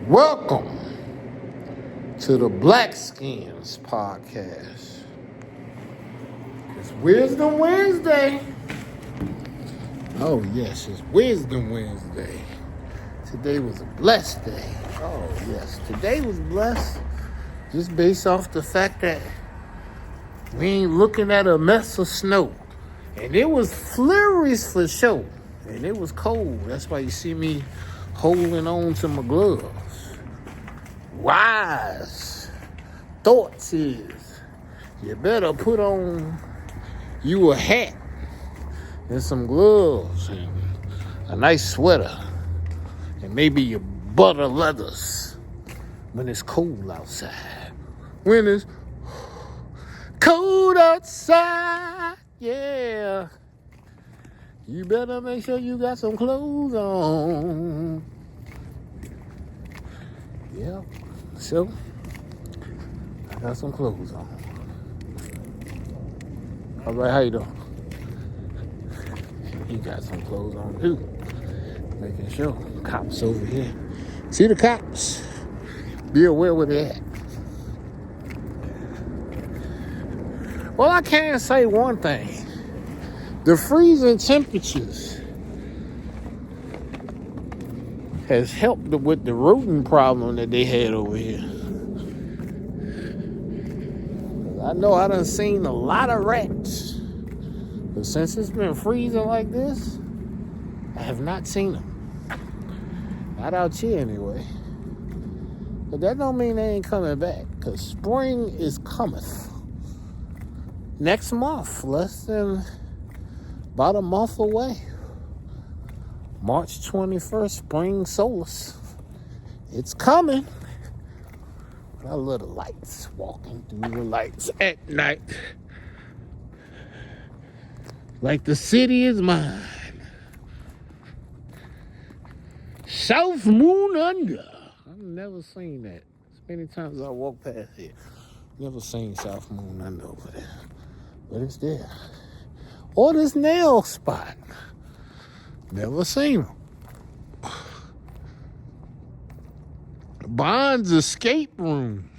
Welcome to the Blackskins podcast. It's Wisdom Wednesday. Oh, yes, it's Wisdom Wednesday. Today was a blessed day. Oh, yes, today was blessed just based off the fact that we ain't looking at a mess of snow. And it was flurries for sure. And it was cold. That's why you see me holding on to my gloves. Wise thoughts is you better put on you a hat and some gloves and a nice sweater and maybe your butter leathers when it's cold outside. When it's cold outside, yeah, you better make sure you got some clothes on. Yeah, so I got some clothes on. All right, how you doing? You got some clothes on too. Making sure. Cops over here. See the cops? Be aware where they're at. Well, I can say one thing. The freezing temperatures has helped with the rodent problem that they had over here. I know I done seen a lot of rats, but since it's been freezing like this, I have not seen them. Not out here anyway. But that don't mean they ain't coming back, because spring is cometh. Next month, less than about a month away. March 21st, spring solace. It's coming. I love the lights, walking through the lights at night. Like the city is mine. South Moon Under. I've never seen that. As many times I walk past here. Never seen South Moon Under over there. But it's there. Or this nail spot. Never seen them. Bond's Escape Room.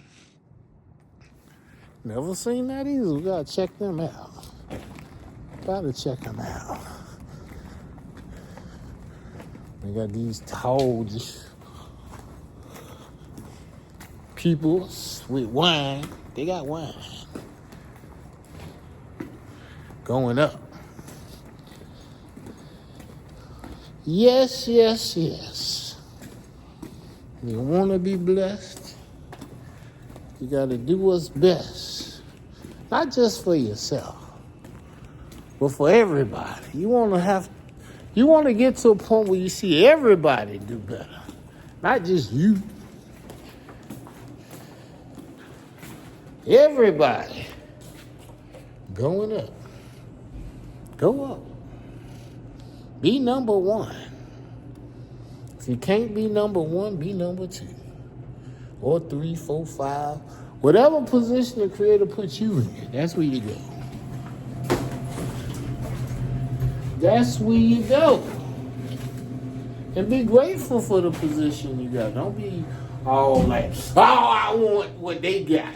Never seen that either. We gotta check them out. Gotta check them out. They got these tall people with wine. They got wine. Going up. Yes, yes, yes. You want to be blessed, you got to do what's best. Not just for yourself, but for everybody. You want to get to a point where you see everybody do better. Not just you. Everybody going up. Go up. Be number one. If you can't be number one, be number two. Or 3, 4, 5. Whatever position the Creator puts you in, that's where you go. That's where you go. And be grateful for the position you got. Don't be all like, oh, I want what they got.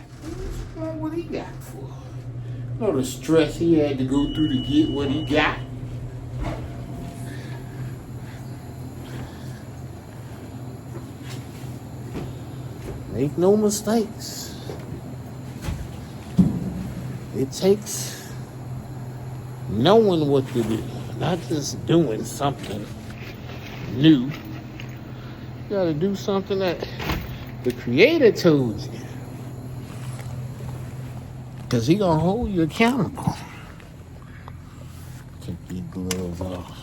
What he got for? You know the stress he had to go through to get what he got. Make no mistakes. It takes knowing what to do, not just doing something new. You gotta do something that the Creator told you. Because He gonna hold you accountable. Take these gloves off.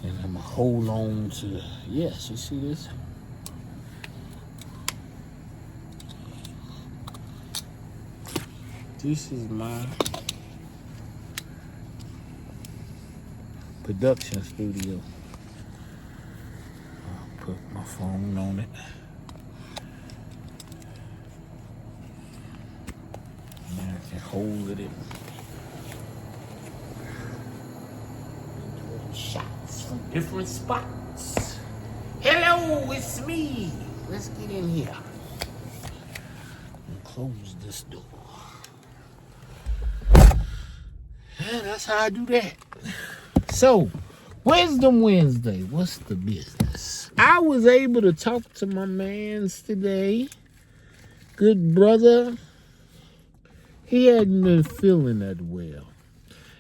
And I'm gonna hold on to, yes, you see this? This is my production studio. I'll put my phone on it. And I can hold it in. Shots from different spots. Hello, it's me. let's get in here and close this door. Yeah, that's how I do that. So, Wisdom Wednesday, what's the business? I was able to talk to my mans today. Good brother. He hadn't been feeling that well.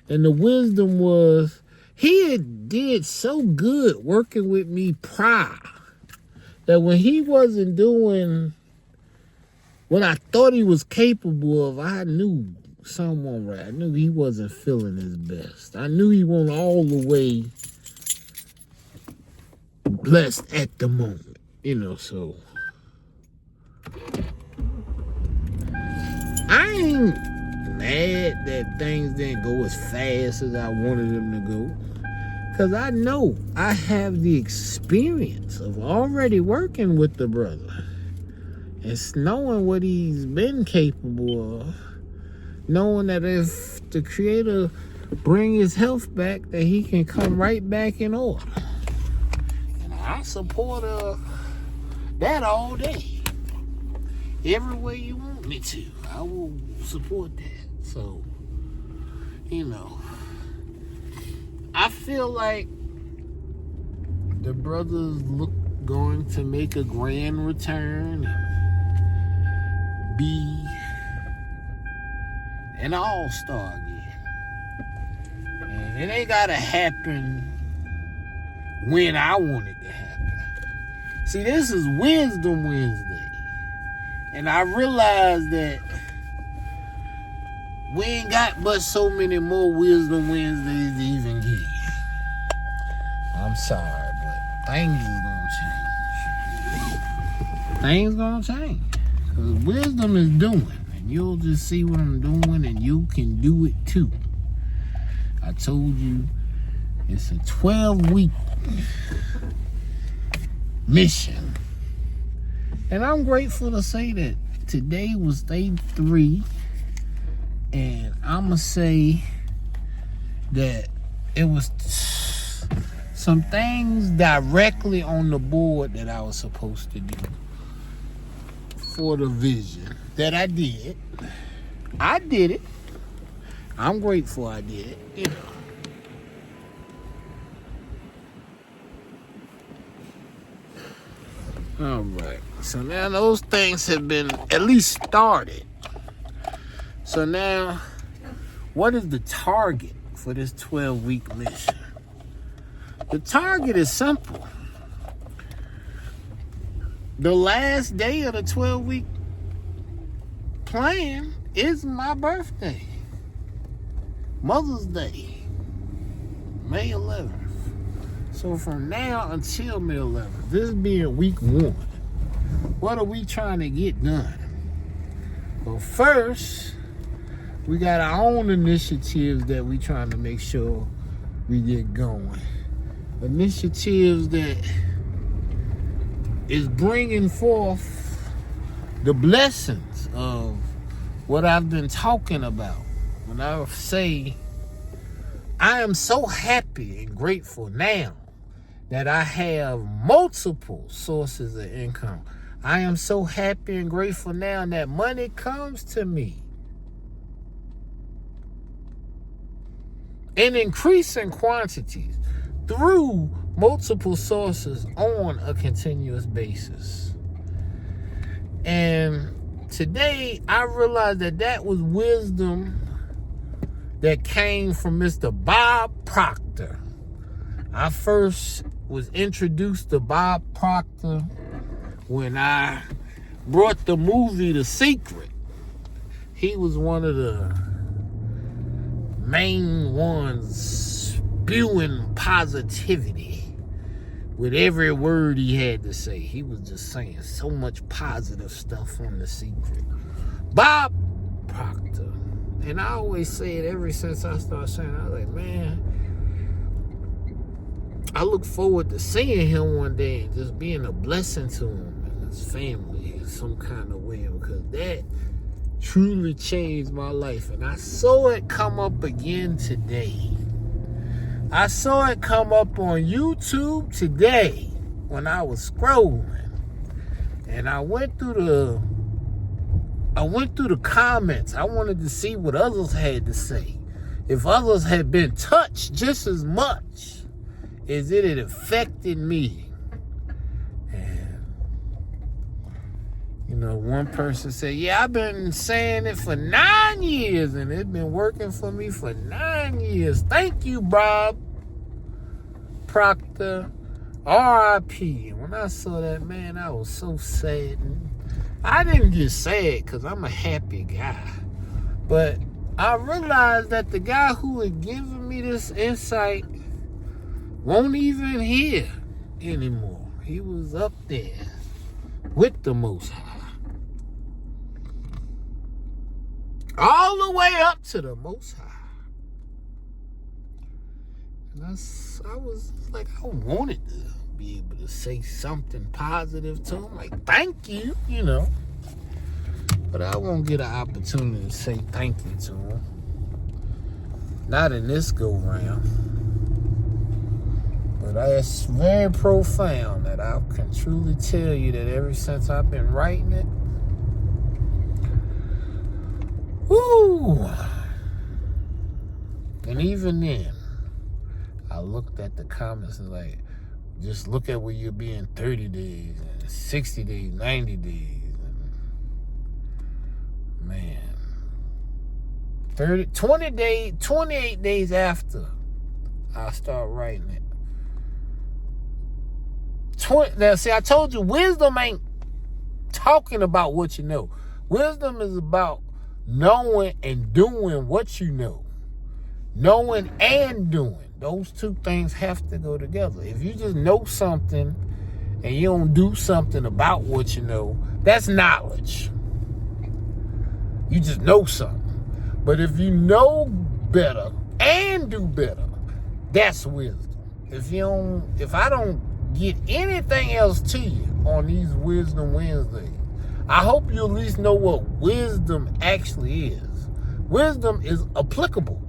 And the wisdom was, he had did so good working with me prior that when he wasn't doing what I thought he was capable of, I knew something right. I knew he wasn't feeling his best. I knew he wasn't all the way blessed at the moment, so I ain't mad that things didn't go as fast as I wanted them to go, because I know I have the experience of already working with the brother and knowing what he's been capable of, knowing that if the Creator bring his health back, that he can come right back in order. I support that all day. Every way you want me to, I will support that. So, I feel like the brothers look going to make a grand return and be an all-star again. And it ain't gotta happen when I want it to happen. See, this is Wisdom Wednesday. And I realize that we ain't got but so many more Wisdom Wednesdays to even get. I'm sorry, but things is gonna change. Things gonna change. Because wisdom is doing. And you'll just see what I'm doing and you can do it too. I told you it's a 12-week mission. And I'm grateful to say that today was day 3. And I'm going to say that it was some things directly on the board that I was supposed to do for the vision that I did. I did it. I'm grateful I did it, All right. So now those things have been at least started. So now, what is the target for this 12-week mission? The target is simple. The last day of the 12-week plan is my birthday. Mother's Day, May 11th. So from now until May 11th, this being week 1, what are we trying to get done? Well, first, we got our own initiatives that we trying to make sure we get going. Initiatives that is bringing forth the blessings of what I've been talking about. When I say, I am so happy and grateful now that I have multiple sources of income. I am so happy and grateful now that money comes to me in increasing quantities through multiple sources on a continuous basis. And today I realized that was wisdom that came from Mr. Bob Proctor. I first was introduced to Bob Proctor when I brought the movie The Secret. He was one of the main ones spewing positivity with every word he had to say. He was just saying so much positive stuff on The Secret. Bob Proctor. And I always say it ever since I started saying it. I was like, man, I look forward to seeing him one day and just being a blessing to him and his family in some kind of way, because that truly changed my life. And I saw it come up again today. I saw it come up on YouTube today when I was scrolling. And I went through the comments. I wanted to see what others had to say. If others had been touched just as much as it had affected me. And, one person said, yeah, I've been saying it for 9 years, and it's been working for me for 9 years. Thank you, Bob Proctor. R.I.P. And when I saw that, man, I was so sad. I didn't get sad because I'm a happy guy. But I realized that the guy who had given me this insight won't even hear anymore. He was up there with the Most High. All the way up to the Most High. And I was like, I wanted to be able to say something positive to him. Like, thank you, But I won't get an opportunity to say thank you to him. Not in this go-round. But it's very profound that I can truly tell you that ever since I've been writing it, woo! And even then, I looked at the comments and like, just look at where you'll be in 30 days, and 60 days, 90 days. Man, 28 days after I start writing it. Now, see, I told you, wisdom ain't talking about what you know. Wisdom is about knowing and doing what you know. Knowing and doing. Those two things have to go together. If you just know something and you don't do something about what you know, that's knowledge. You just know something. But if you know better and do better, that's wisdom. If I don't get anything else to you on these Wisdom Wednesdays, I hope you at least know what wisdom actually is. Wisdom is applicable.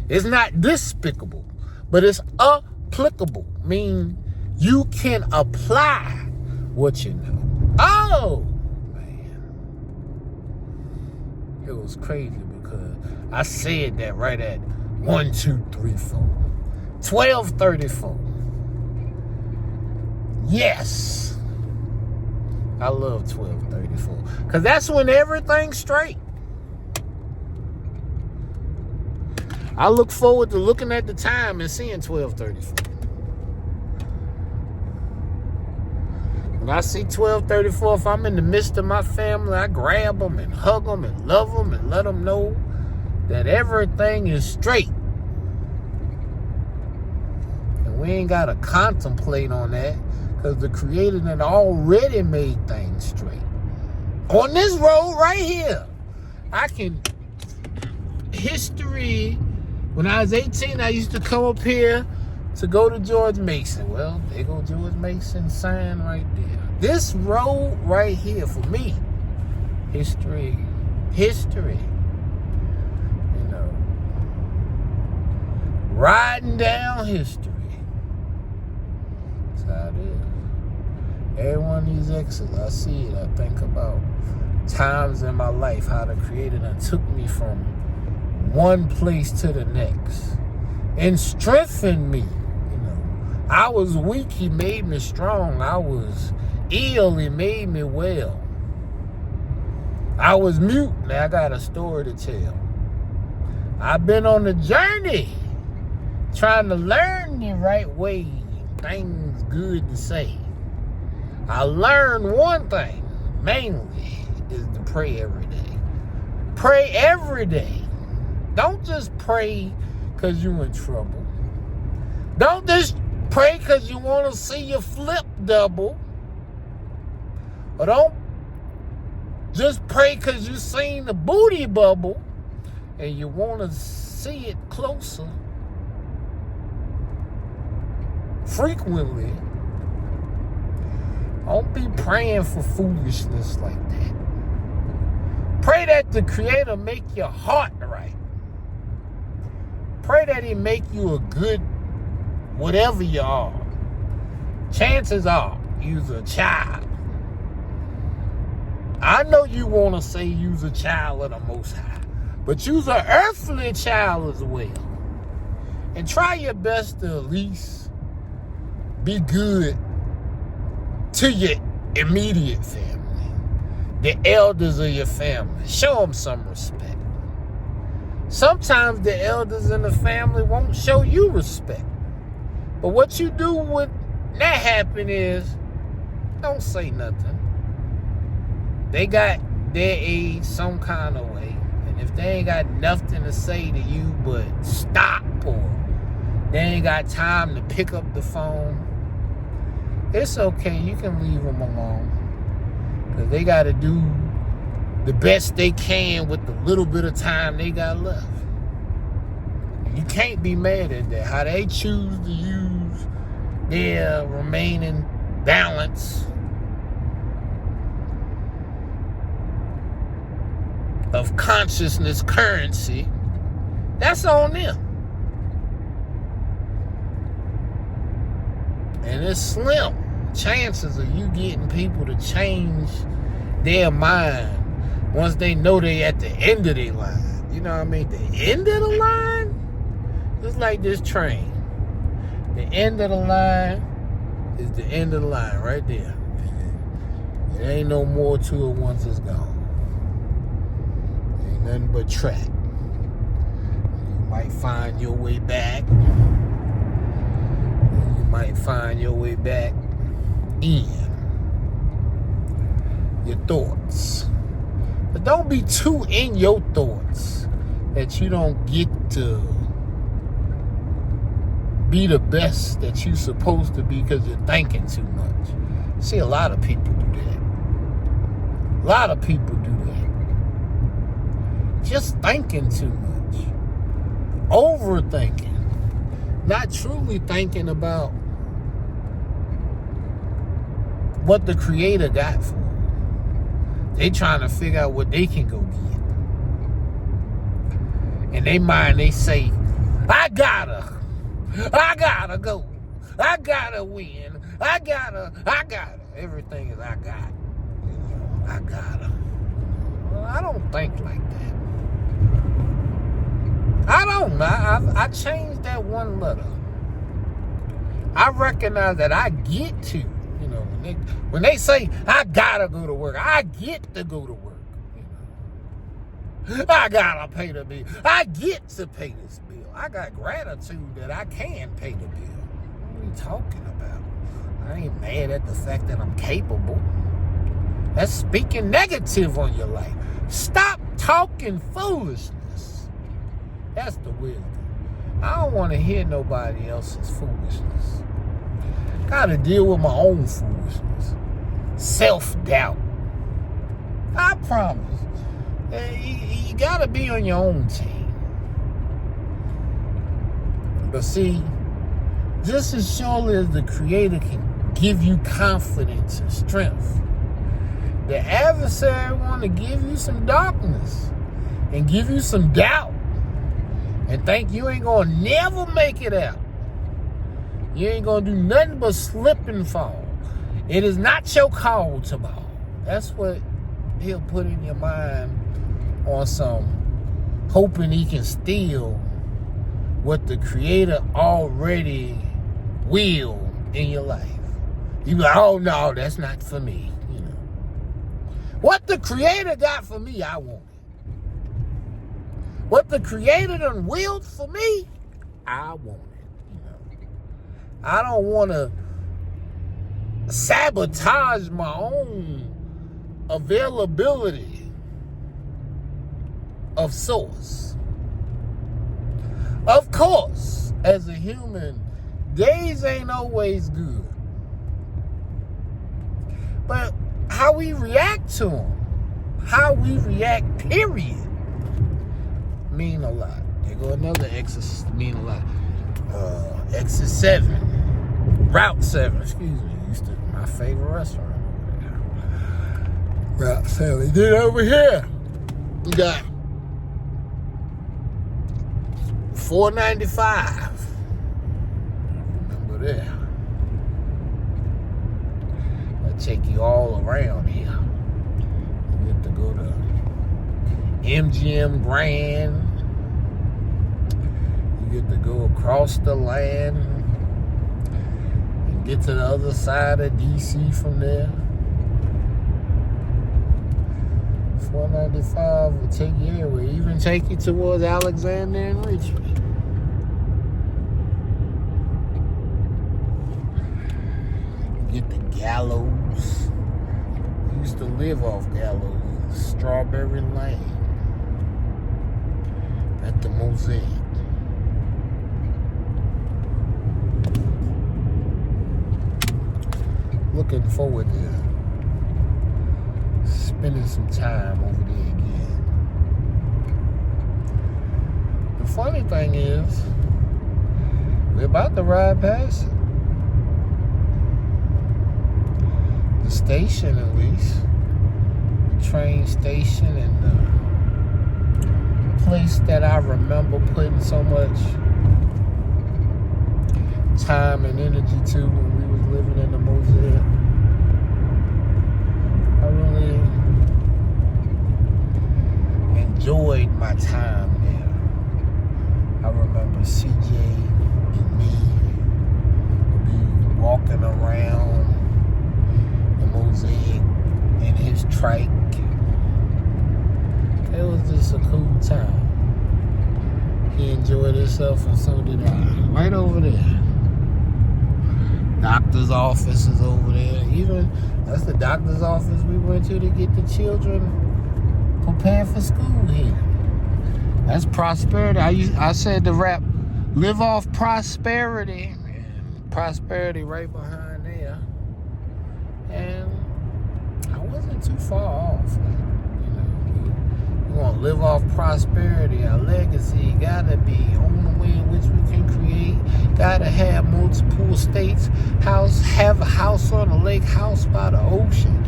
It's not despicable, but it's applicable. Meaning you can apply what you know. Oh, man. It was crazy because I said that right at 1, 2, 3, 4. 12:34. Yes. I love 12:34. Because that's when everything's straight. I look forward to looking at the time and seeing 12:34. When I see 12:34, if I'm in the midst of my family, I grab them and hug them and love them and let them know that everything is straight. And we ain't got to contemplate on that because the Creator had already made things straight. On this road right here, history. When I was 18, I used to come up here to go to George Mason. Well, there go George Mason sign right there. This road right here, for me, history. Riding down history. That's how it is. Every one of these exits, I see it. I think about times in my life, how the Creator done took me from one place to the next and strengthened me. I was weak, He made me strong. I was ill, He made me well. I was mute, now I got a story to tell. I've been on a journey trying to learn the right way, things good to say. I learned one thing, mainly, is to pray every day. Pray every day. Don't just pray because you're in trouble. Don't just pray because you want to see your flip double. Or don't just pray because you seen the booty bubble and you want to see it closer. Frequently. Don't be praying for foolishness like that. Pray that the Creator make your heart right. Pray that He make you a good whatever you are. Chances are you're a child I know you want to say you's a child of the Most High, but you's an earthly child as well. And try your best to at least be good to your immediate family, the elders of your family. Show them some respect. Sometimes the elders in the family won't show you respect. But what you do when that happen is, don't say nothing. They got their age some kind of way. And if they ain't got nothing to say to you but stop, or they ain't got time to pick up the phone, it's okay. You can leave them alone. Because they got to do the best they can with the little bit of time they got left. You can't be mad at that. How they choose to use their remaining balance of consciousness currency, that's on them. And it's slim chances of you getting people to change their mind once they know they at the end of their line. You know what I mean? The end of the line? Just like this train. The end of the line is the end of the line right there. There ain't no more to it once it's gone. Ain't nothing but track. You might find your way back. You might find your way back in your thoughts. But don't be too in your thoughts that you don't get to be the best that you're supposed to be because you're thinking too much. See, a lot of people do that. A lot of people do that. Just thinking too much. Overthinking. Not truly thinking about what the Creator got for them. They trying to figure out what they can go get. In their mind, they say, I gotta go. I gotta win. I gotta. Everything is I got. I gotta. Well, I don't think like that. I don't know. I changed that one letter. I recognize that I get to. You know, when they say I gotta go to work, I get to go to work. You know, I gotta pay the bill. I get to pay this bill. I got gratitude that I can pay the bill. What are you talking about? I ain't mad at the fact that I'm capable. That's speaking negative on your life. Stop talking foolishness. That's the wisdom. I don't want to hear nobody else's foolishness. Gotta deal with my own foolishness. Self-doubt. I promise. You gotta be on your own team. But see, just as surely as the Creator can give you confidence and strength, the adversary want to give you some darkness and give you some doubt and think you ain't gonna never make it out. You ain't gonna do nothing but slip and fall. It is not your call to ball. That's what he'll put in your mind on some hoping he can steal what the Creator already will in your life. You be like, oh no, that's not for me. You know, what the Creator got for me, I want it. What the Creator done willed for me, I want it. You know, I don't want to sabotage my own availability of source. Of course, as a human, days ain't always good. But how we react to them, how we react, period, mean a lot. There go another exit, mean a lot. Exit 7, Route 7, excuse me. Used to be my favorite restaurant over there. Route 7. Then over here, we got 495. Remember that. I'll take you all around here. You get to go to MGM Grand. You get to go across the land and get to the other side of DC from there. $4.95 will take you anywhere. Even take you towards Alexander and Richmond. You get the Gallows. We used to live off Gallows. Strawberry Lane. At the Mosaic. Looking forward to spending some time over there again. The funny thing is, we're about to ride past it. The station, at least. The train station and the place that I remember putting so much time and energy to when we was living in the Mosaic. I really enjoyed my time there. I remember CJ and me would be walking around the Mosaic in his trike. It was just a cool time. He enjoyed himself and so did I. Right over there. Doctor's office is over there. Even that's the doctor's office we went to get the children prepared for school here. That's prosperity. I said the rap, live off prosperity. And prosperity right behind there. And I wasn't too far off. We want to live off prosperity. Our legacy gotta be on the way in which we can create. Gotta have multiple estates. Have a house on the lake, house by the ocean.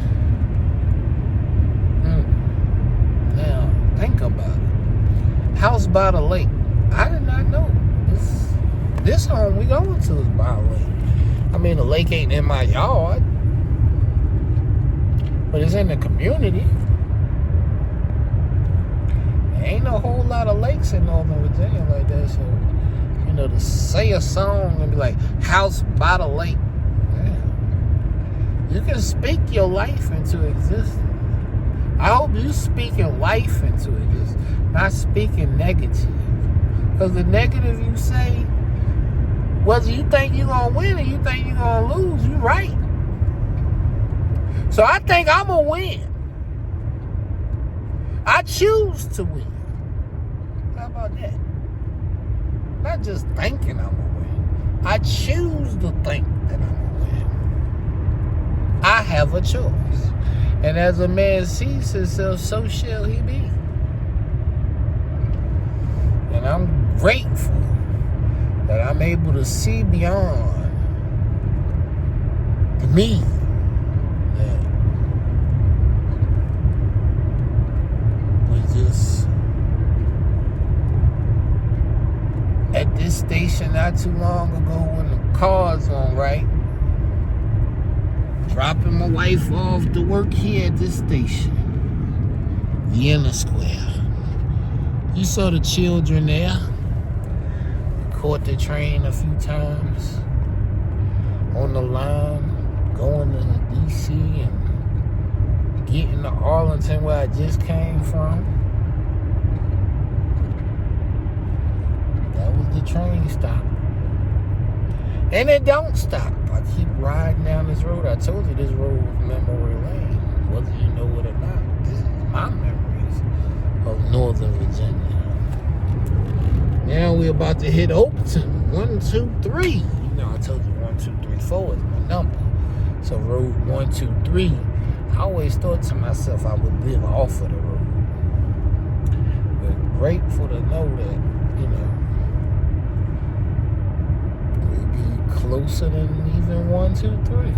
Now, think about it. House by the lake. I did not know. This home we going to is by a lake. I mean, the lake ain't in my yard, but it's in the community. There ain't no whole lot of lakes in Northern Virginia like that, so, to say a song and be like, house by the lake. Yeah. You can speak your life into existence. I hope you speaking life into it, just not speaking negative. Because the negative you say, whether you think you're going to win or you think you're going to lose, you're right. So I think I'm going to win. I choose to win. How about that? Not just thinking I'm going to win. I choose to think that I'm going to win. I have a choice. And as a man sees himself, so shall he be. And I'm grateful that I'm able to see beyond the me. That was just at this station not too long ago when the cars on right. Dropping my wife off to work here at this station. Vienna Square. You saw the children there. Caught the train a few times. On the line. Going to DC and getting to Arlington where I just came from. That was the train stop. And it don't stop. I keep riding down this road. I told you this road was memory lane. Whether you know it or not, this is my memories of Northern Virginia. Now we're about to hit Oakton. 1, 2, 3. I told you 1, 2, 3, 4 is my number. So road 1, 2, 3. I always thought to myself I would live off of the road. But grateful to know that, closer than even 1, 2, 3.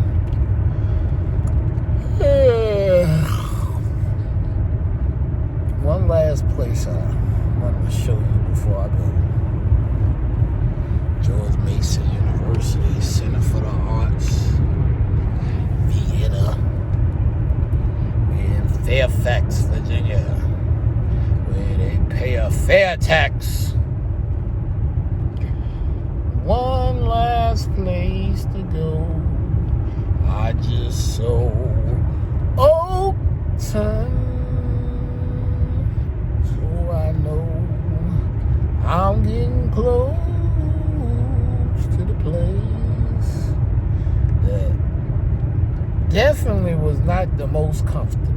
One last place I want to show you before I go. George Mason University, Center for the Arts, Vienna, in Fairfax, fair tax. One last place to go. I just so open, so I know I'm getting close to the place that definitely was not the most comfortable,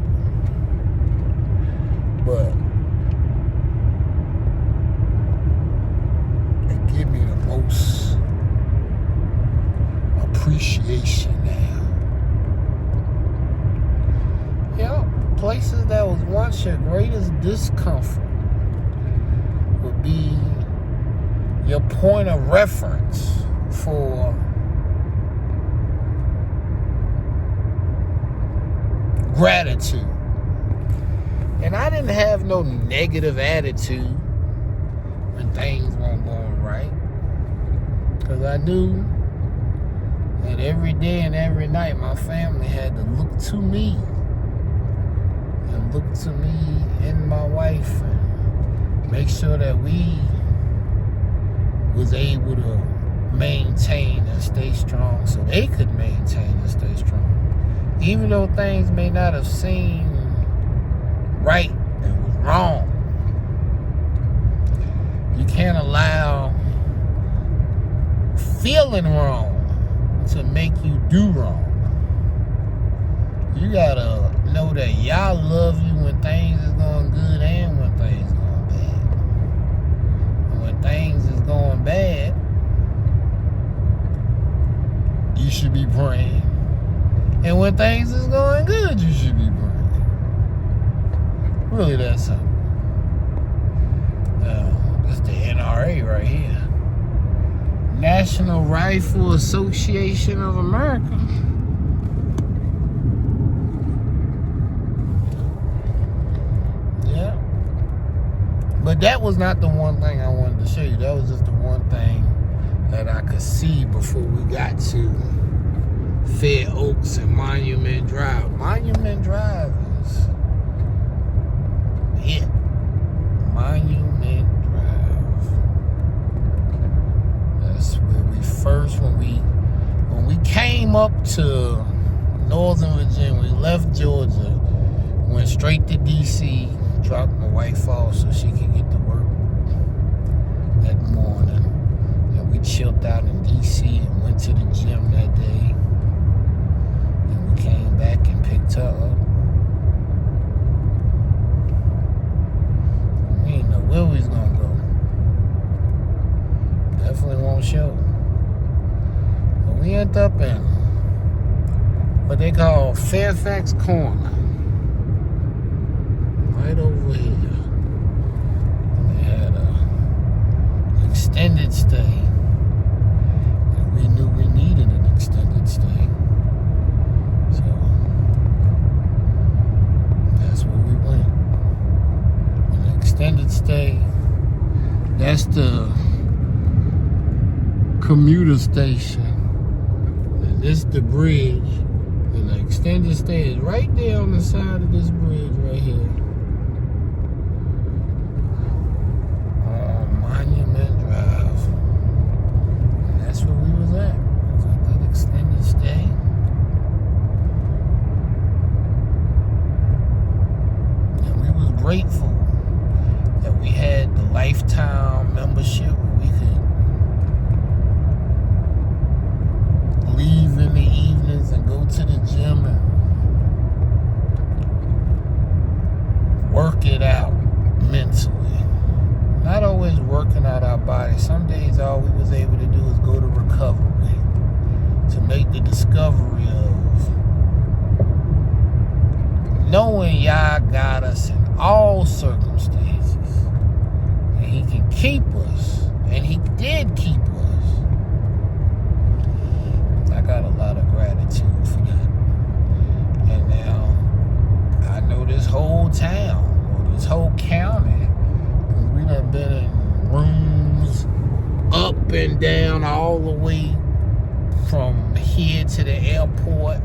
but it give me the most appreciation now. Yeah, places that was once your greatest discomfort would be your point of reference for gratitude. And I didn't have no negative attitude when things weren't going right, because I knew that every day and every night my family had to look to me and look to me and my wife and make sure that we was able to maintain and stay strong so they could maintain and stay strong. Even though things may not have seemed right and was wrong, you can't allow feeling wrong to make you do wrong. You gotta know that y'all love you when things is going good and when things going bad. And when things is going bad, you should be praying. And when things is going good, you should be praying. Really that simple. This the NRA right here. National Rifle Association of America. Yeah. But that was not the one thing I wanted to show you. That was just the one thing that I could see before we got to Fair Oaks and Monument Drive. Monument Drive is it. Monument Drive. That's where we first, when we came up to Northern Virginia, we left Georgia, went straight to DC, dropped my wife off so she could get to work that morning. And we chilled out in DC and went to the gym that day. Came back and picked her up. We didn't know where we was gonna go. Definitely won't show. But we ended up in what they call Fairfax Corner. Right over here. They had an extended stay. And we knew we needed an extended stay. So that's where we went. An extended stay. That's the commuter station. And this is the bridge. And the extended stay is right there on the side of this bridge right here. Monument Drive. And that's where we was at. It was at that extended stay. Grateful that we had the lifetime membership where we could leave in the evenings and go to the gym and work it out mentally. Not always working out our body. Some days all we was able to do is go to recovery to make the discovery of knowing Yah got us in all circumstances. And he can keep us. And he did keep us. I got a lot of gratitude for that. And now I know this whole town, or this whole county, because we done been in rooms up and down all the way from here to the airport.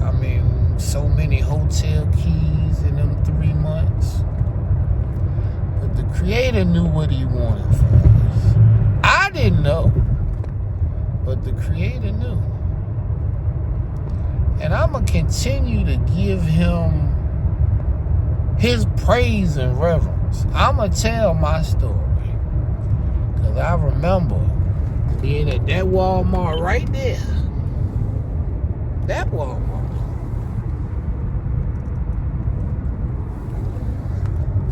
I mean, so many hotel keys in them 3 months. Creator knew what he wanted for us. I didn't know, but the Creator knew. And I'm going to continue to give him his praise and reverence. I'm going to tell my story. Because I remember being at that Walmart right there. That Walmart.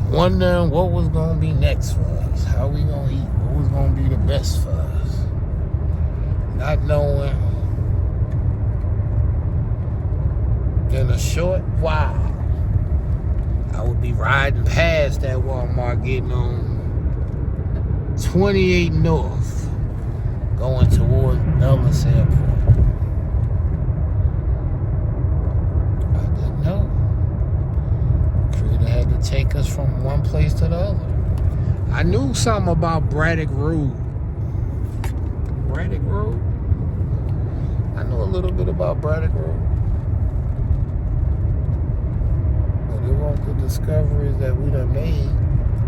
Wondering what was going to be next for us. How we going to eat. What was going to be the best for us. Not knowing in a short while I would be riding past that Walmart getting on 28 North going towards Dulles Airport. I didn't know. Creator had to take us from one place to the other. I knew something about Braddock Road. Braddock Road? I know a little bit about Braddock Road. But it wasn't the discoveries that we done made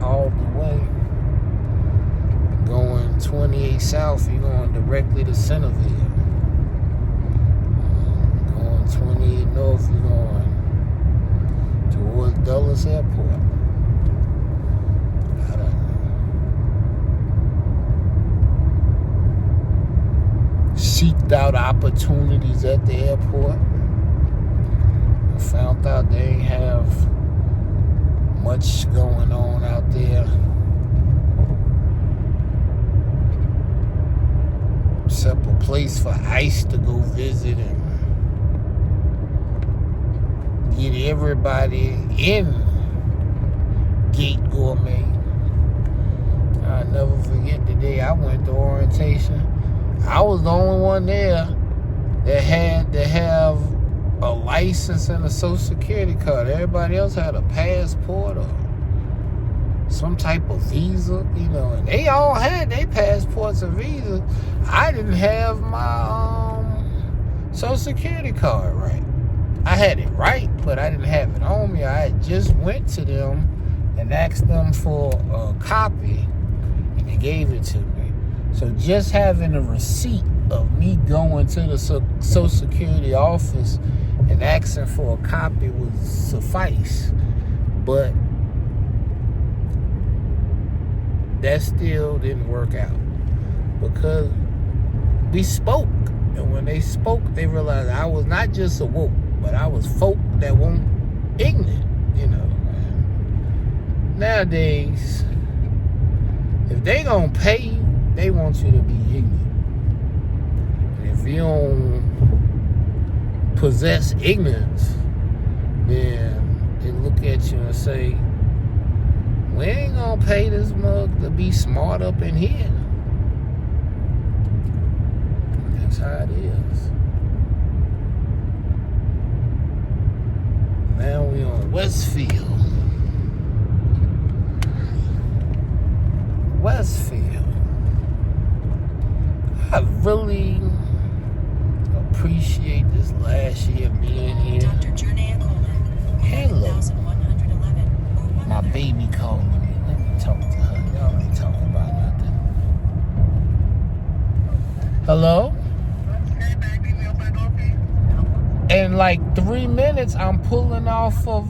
all the way. Going 28 South, you're going directly to Centerville. Going 28 North, you're going towards Dulles Airport. I don't know. Seeked out opportunities at the airport. I found out they ain't have much going on out there. Except a place for ICE to go visit and get everybody in Gate Gourmet. I'll never forget the day I went to orientation. I was the only one there that had to have a license and a social security card. Everybody else had a passport or some type of visa, you know, and they all had their passports and visas. I didn't have my social security card right. I had it right, but I didn't have it on me. I had just went to them and asked them for a copy, and they gave it to me. So just having a receipt of me going to the social security office and asking for a copy would suffice. But that still didn't work out because we spoke, and when they spoke, they realized I was not just a woke, but I was folk that weren't ignorant, you know. And nowadays, if they gonna pay you, they want you to be ignorant. And if you don't possess ignorance, then they look at you and say, we ain't gonna pay this mug to be smart up in here. That's how it is. Now we on Westfield. I really appreciate this last year being here. Hello. My baby calling me. Let me talk to her. Y'all ain't talking about nothing. Hello? In like 3 minutes, I'm pulling off of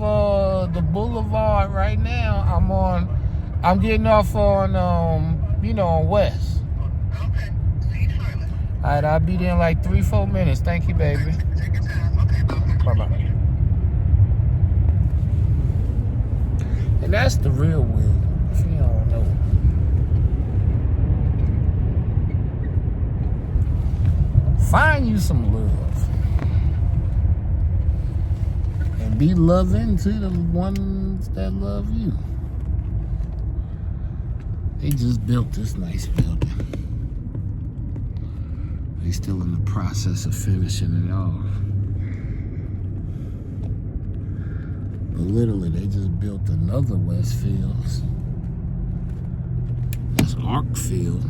the boulevard right now. I'm getting off on, on West. Okay. See you shortly. All right, I'll be there in like 3-4 minutes. Thank you, baby. Take your time. Okay, bye-bye. Bye-bye. And that's the real wig, if you don't know. Find you some love. And be loving to the ones that love you. They just built this nice building. They still in the process of finishing it off. But literally, they just built another Westfields. That's Arkfield.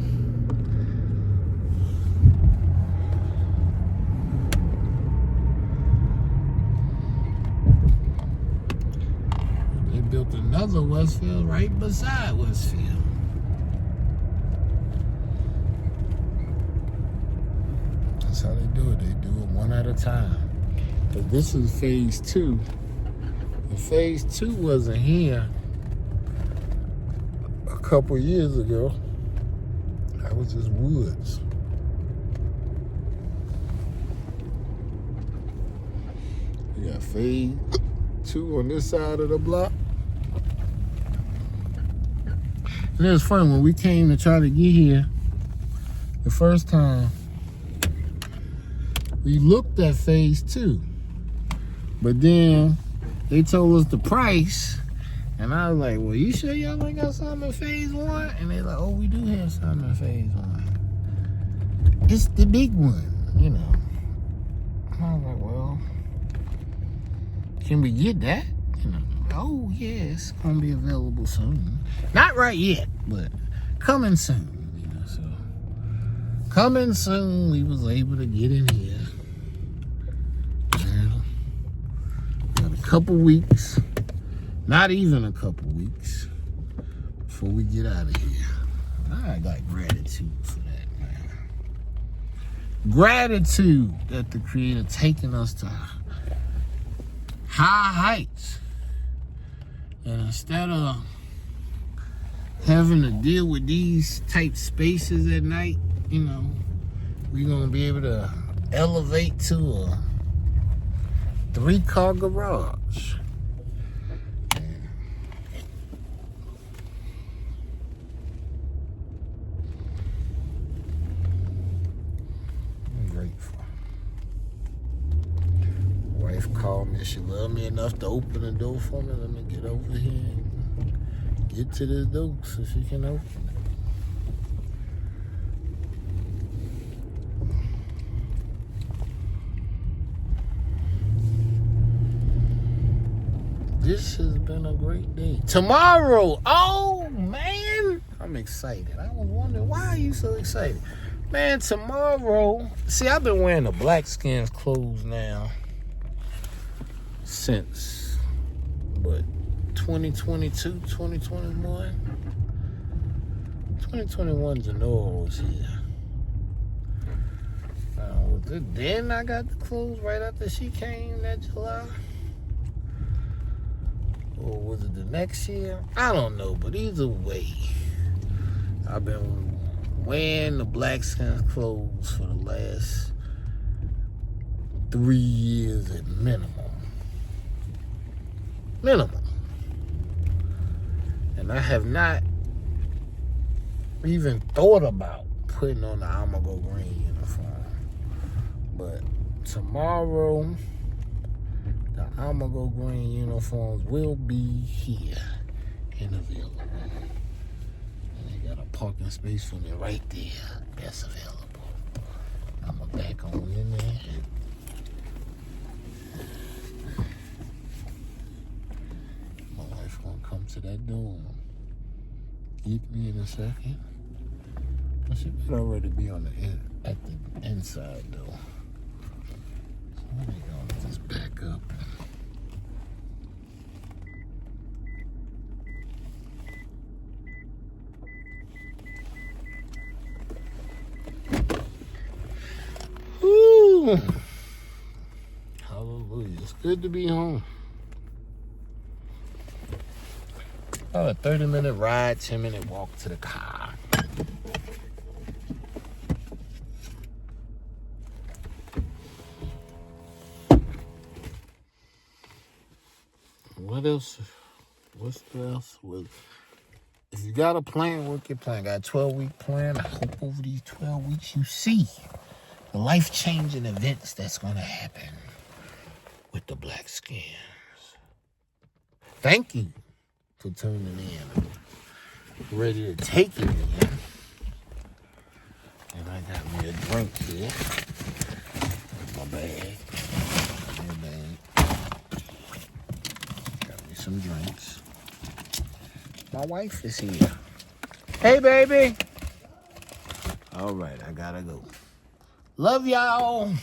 They built another Westfield right beside Westfield. That's how they do it. They do it one at a time. But this is phase 2. And phase 2 wasn't here a couple years ago. That was just woods. We got phase 2 on this side of the block. And it was funny when we came to try to get here the first time. We looked at phase 2, but then they told us the price, and I was like, well, you sure y'all ain't got something in phase 1? And they're like, oh, we do have something in phase 1. It's the big one, you know. And I was like, well, can we get that? You know, oh, yeah, it's going to be available soon. Not right yet, but coming soon, you know, so. Coming soon, we was able to get in here. Got a couple weeks, not even a couple weeks, before we get out of here. I got gratitude for that, man. Gratitude that the Creator taking us to high heights. And instead of having to deal with these type spaces at night, you know, we're going to be able to elevate to a 3-car garage. I'm grateful. Wife called me. She loved me enough to open the door for me. Let me get over here and get to this door so she can open it. This has been a great day. Tomorrow, oh man, I'm excited. I was wondering, why are you so excited? Man, tomorrow, see, I've been wearing the Blackskins clothes now since, what, 2022, 2021? 2021, Janora was here. Was it then I got the clothes right after she came that July? Or was it the next year? I don't know, but either way, I've been wearing the Blackskins clothes for the last 3 years at minimum. And I have not even thought about putting on the I'ma Go Green uniform. But tomorrow, the I'ma Go Green uniforms will be here and available. And they got a parking space for me right there. That's available. I'm going to back on in there. My wife going to come to that door. Get me in a second. But she might already be on the at the inside though. So let me go just back up. Woo! Hallelujah. It's good to be home. About a 30-minute ride, 10-minute walk to the car. What else? What's else? Well, if you got a plan, work your plan. Got a 12-week plan. I hope over these 12 weeks you see the life-changing events that's going to happen with the Blackskins. Thank you for tuning in. I'm ready to take it in. And I got me a drink here. My bag. My bag. Got me some drinks. My wife is here. Hey, baby. All right, I gotta go. Love y'all.